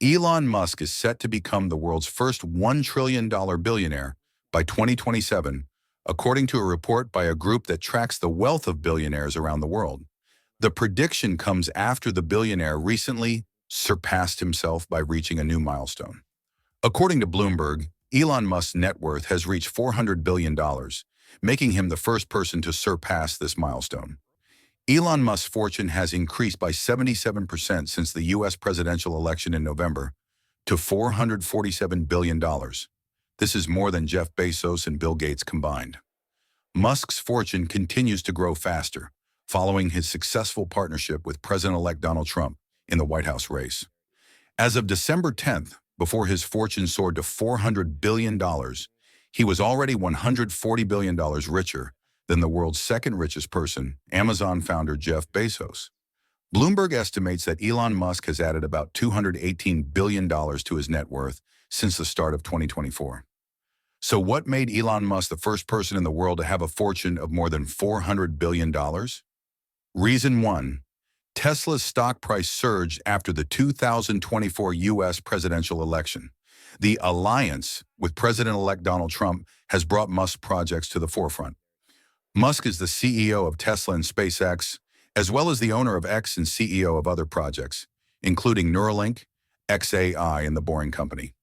Elon Musk is set to become the world's first $1 trillion billionaire by 2027, according to a report by a group that tracks the wealth of billionaires around the world. The prediction comes after the billionaire recently surpassed himself by reaching a new milestone. According to Bloomberg, Elon Musk's net worth has reached $400 billion, making him the first person to surpass this milestone. Elon Musk's fortune has increased by 77% since the U.S. presidential election in November to $447 billion. This is more than Jeff Bezos and Bill Gates combined. Musk's fortune continues to grow faster, following his successful partnership with President-elect Donald Trump in the White House race. As of December 10th, before his fortune soared to $400 billion, he was already $140 billion richer than the world's second richest person, Amazon founder Jeff Bezos. Bloomberg estimates that Elon Musk has added about $218 billion to his net worth since the start of 2024. So what made Elon Musk the first person in the world to have a fortune of more than $400 billion? Reason 1. Tesla's stock price surged after the 2024 U.S. presidential election. The alliance with President-elect Donald Trump has brought Musk's projects to the forefront. Musk is the CEO of Tesla and SpaceX, as well as the owner of X and CEO of other projects, including Neuralink, XAI, and The Boring Company.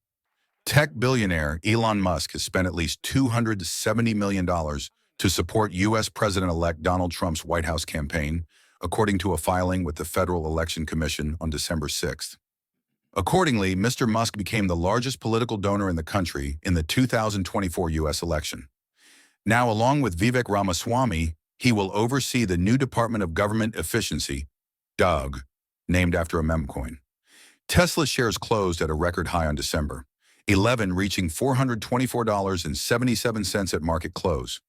Tech billionaire Elon Musk has spent at least $270 million to support U.S. President-elect Donald Trump's White House campaign, according to a filing with the Federal Election Commission on December 6th. Accordingly, Mr. Musk became the largest political donor in the country in the 2024 U.S. election. Now, along with Vivek Ramaswamy, he will oversee the new Department of Government Efficiency, DOG, named after a meme coin. Tesla shares closed at a record high on December 11, reaching $424.77 at market close.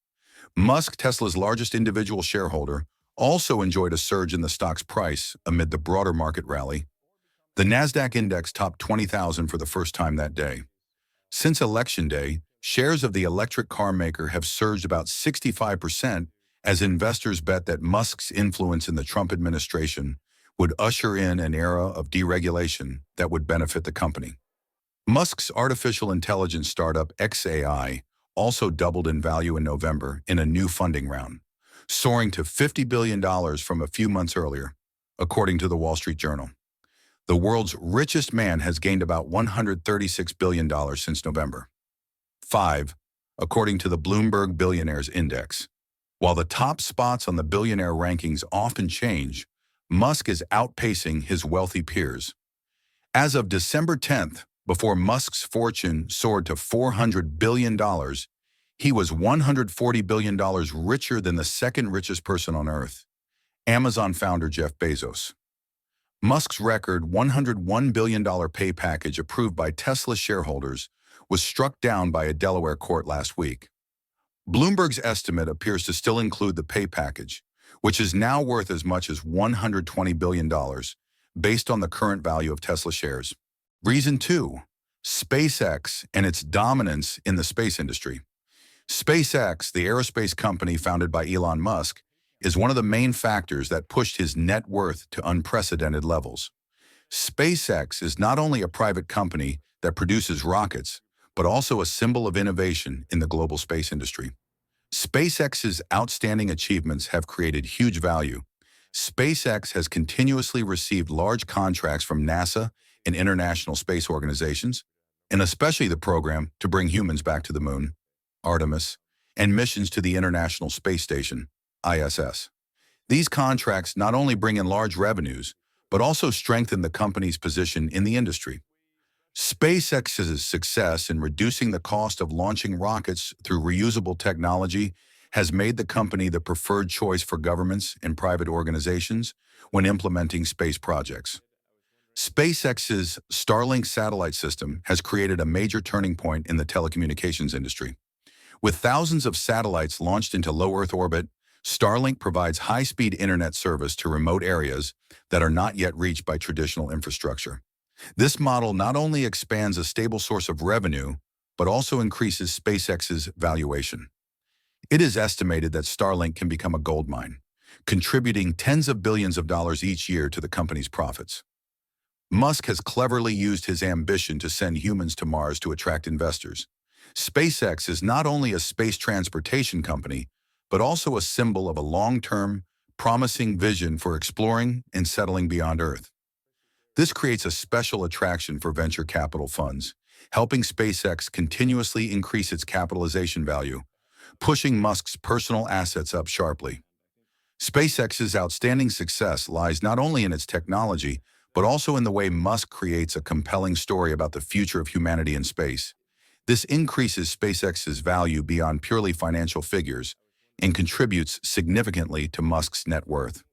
Musk, Tesla's largest individual shareholder, also enjoyed a surge in the stock's price amid the broader market rally. The Nasdaq index topped 20,000 for the first time that day. Since Election Day, shares of the electric car maker have surged about 65% as investors bet that Musk's influence in the Trump administration would usher in an era of deregulation that would benefit the company. Musk's artificial intelligence startup XAI also doubled in value in November in a new funding round, soaring to $50 billion from a few months earlier, according to the Wall Street Journal. The world's richest man has gained about $136 billion since November 5, according to the Bloomberg Billionaires Index. While the top spots on the billionaire rankings often change, Musk is outpacing his wealthy peers. As of December 10th, before Musk's fortune soared to $400 billion, he was $140 billion richer than the second richest person on Earth, Amazon founder Jeff Bezos. Musk's record $101 billion pay package approved by Tesla shareholders was struck down by a Delaware court last week. Bloomberg's estimate appears to still include the pay package, which is now worth as much as $120 billion, based on the current value of Tesla shares. Reason 2. SpaceX and its dominance in the space industry. SpaceX, the aerospace company founded by Elon Musk, is one of the main factors that pushed his net worth to unprecedented levels. SpaceX is not only a private company that produces rockets, but also a symbol of innovation in the global space industry. SpaceX's outstanding achievements have created huge value. SpaceX has continuously received large contracts from NASA and international space organizations, and especially the program to bring humans back to the moon, Artemis, and missions to the International Space Station, ISS. These contracts not only bring in large revenues, but also strengthen the company's position in the industry. SpaceX's success in reducing the cost of launching rockets through reusable technology has made the company the preferred choice for governments and private organizations when implementing space projects. SpaceX's Starlink satellite system has created a major turning point in the telecommunications industry. With thousands of satellites launched into low Earth orbit, Starlink provides high-speed internet service to remote areas that are not yet reached by traditional infrastructure. This model not only expands a stable source of revenue, but also increases SpaceX's valuation. It is estimated that Starlink can become a gold mine, contributing tens of billions of dollars each year to the company's profits. Musk has cleverly used his ambition to send humans to Mars to attract investors. SpaceX is not only a space transportation company, but also a symbol of a long-term, promising vision for exploring and settling beyond Earth. This creates a special attraction for venture capital funds, helping SpaceX continuously increase its capitalization value, pushing Musk's personal assets up sharply. SpaceX's outstanding success lies not only in its technology, but also in the way Musk creates a compelling story about the future of humanity in space. This increases SpaceX's value beyond purely financial figures and contributes significantly to Musk's net worth.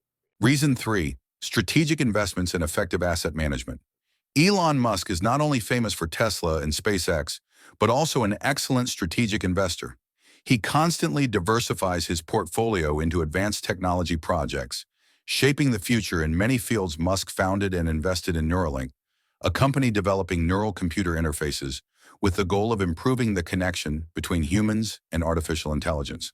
Reason 3. Strategic investments and effective asset management. Elon Musk is not only famous for Tesla and SpaceX, but also an excellent strategic investor. He constantly diversifies his portfolio into advanced technology projects, shaping the future in many fields. Musk founded and invested in Neuralink, a company developing neural computer interfaces with the goal of improving the connection between humans and artificial intelligence.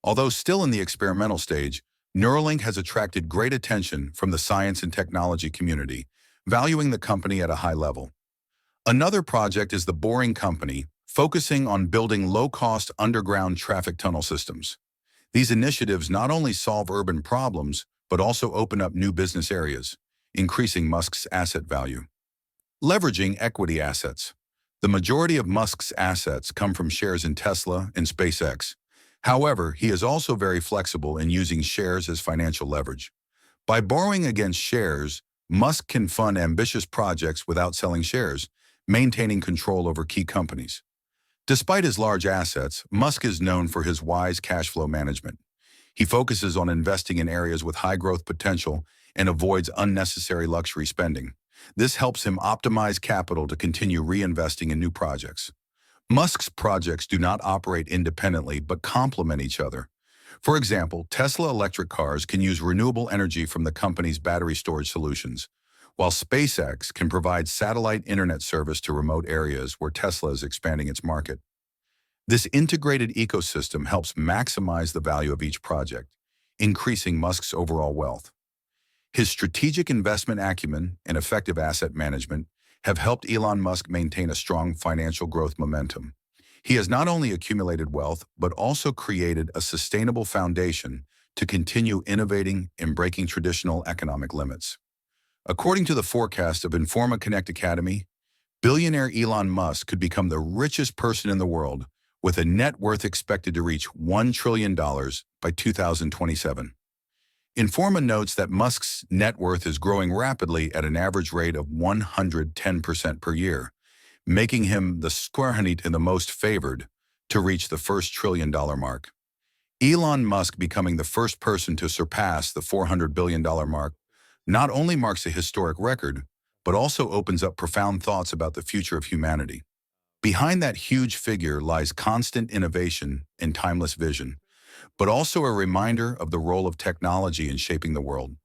Although still in the experimental stage, Neuralink has attracted great attention from the science and technology community, valuing the company at a high level. Another project is the Boring Company, focusing on building low-cost underground traffic tunnel systems. These initiatives not only solve urban problems, but also open up new business areas, increasing Musk's asset value. Leveraging equity assets. The majority of Musk's assets come from shares in Tesla and SpaceX. However, he is also very flexible in using shares as financial leverage. By borrowing against shares, Musk can fund ambitious projects without selling shares, maintaining control over key companies. Despite his large assets, Musk is known for his wise cash flow management. He focuses on investing in areas with high growth potential and avoids unnecessary luxury spending. This helps him optimize capital to continue reinvesting in new projects. Musk's projects do not operate independently but complement each other. For example, Tesla electric cars can use renewable energy from the company's battery storage solutions, while SpaceX can provide satellite internet service to remote areas where Tesla is expanding its market. This integrated ecosystem helps maximize the value of each project, increasing Musk's overall wealth. His strategic investment acumen and effective asset management have helped Elon Musk maintain a strong financial growth momentum. He has not only accumulated wealth, but also created a sustainable foundation to continue innovating and breaking traditional economic limits. According to the forecast of Informa Connect Academy, billionaire Elon Musk could become the richest person in the world with a net worth expected to reach $1 trillion by 2027. Informa notes that Musk's net worth is growing rapidly at an average rate of 110% per year, making him the squarehoneyt and the most favored to reach the first $1 trillion mark. Elon Musk becoming the first person to surpass the $400 billion mark not only marks a historic record, but also opens up profound thoughts about the future of humanity. Behind that huge figure lies constant innovation and timeless vision, but also a reminder of the role of technology in shaping the world.